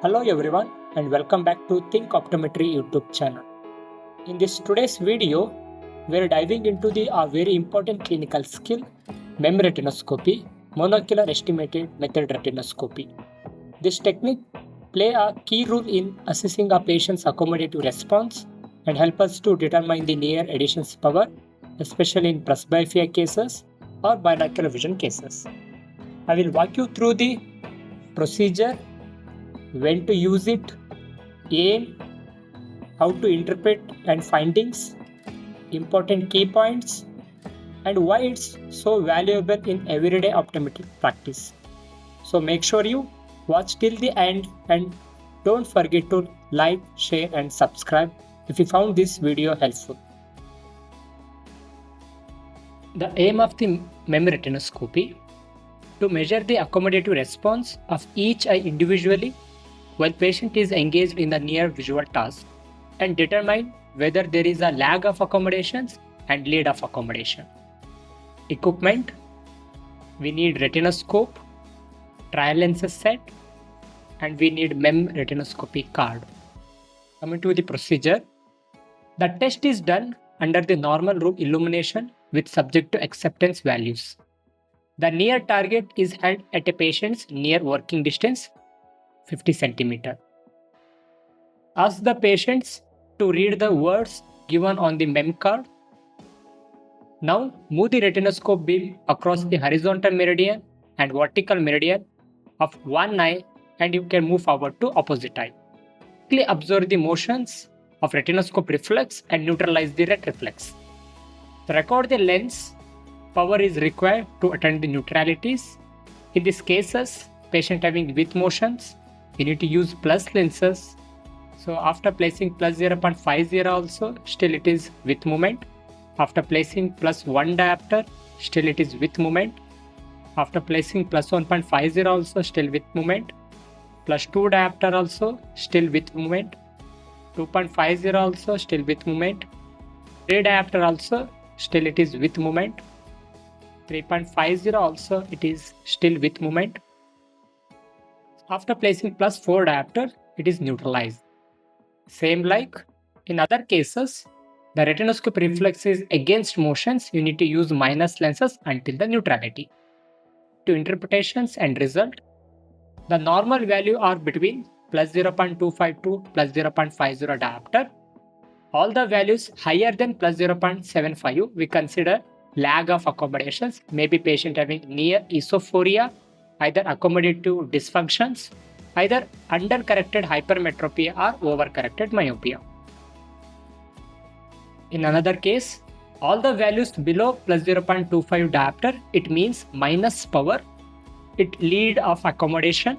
Hello everyone and welcome back to Think Optometry YouTube channel. In this today's video, we are diving into the very important clinical skill, MEM Retinoscopy, monocular estimated method retinoscopy. This technique play a key role in assessing a patient's accommodative response and help us to determine the near additions power, especially in presbyopia cases or binocular vision cases. I will walk you through the procedure, when to use it, aim, how to interpret and findings, important key points, and why it's so valuable in everyday optometric practice. So make sure you watch till the end and don't forget to like, share and subscribe if you found this video helpful. The aim of the MEM retinoscopy to measure the accommodative response of each eye individually while patient is engaged in the near visual task and determine whether there is a lag of accommodations and lead of accommodation. Equipment: we need retinoscope, trial lenses set, and we need MEM retinoscopy card. Coming to the procedure, the test is done under the normal room illumination with subject to acceptance values. The near target is held at a patient's near working distance 50 cm. Ask the patients to read the words given on the MEM card. Now move the retinoscope beam across the horizontal meridian and vertical meridian of one eye and you can move forward to opposite eye. Quickly observe the motions of retinoscope reflex and neutralize the ret reflex. To record the lens, power is required to attend the neutralities. In these cases, patient having with motions, you need to use plus lenses. So after placing plus 0.50 also, still it is with movement. After placing plus 1 diopter, still it is with movement. After placing plus 1.50 also, still with movement. Plus 2 diopter also, still with movement. 2.50 also, still with movement. 3 diopter also, still it is with movement. 3.50 also, it is still with movement. After placing plus 4 diopter, it is neutralized. Same like in other cases, the retinoscope reflex is against motions, you need to use minus lenses until the neutrality. To interpretations and result, the normal value are between plus 0.25 to plus 0.50 diopter. All the values higher than plus 0.75 we consider lag of accommodations, maybe patient having near esophoria, either accommodative dysfunctions, either undercorrected hypermetropia or overcorrected myopia. In another case, all the values below plus 0.25 diopter, it means minus power, it lead of accommodation.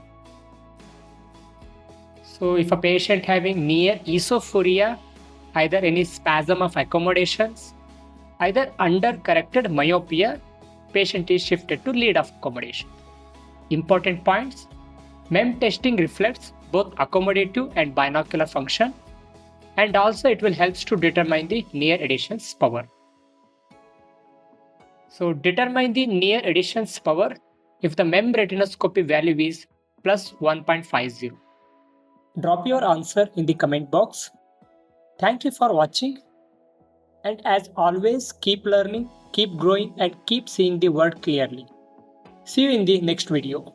So if a patient having near esophoria, either any spasm of accommodations, either undercorrected myopia, patient is shifted to lead of accommodation. Important points: MEM testing reflects both accommodative and binocular function, and also it will help to determine the near additions power. So determine the near additions power if the MEM retinoscopy value is plus 1.50. Drop your answer in the comment box. Thank you for watching, and as always, keep learning, keep growing and keep seeing the world clearly. See you in the next video.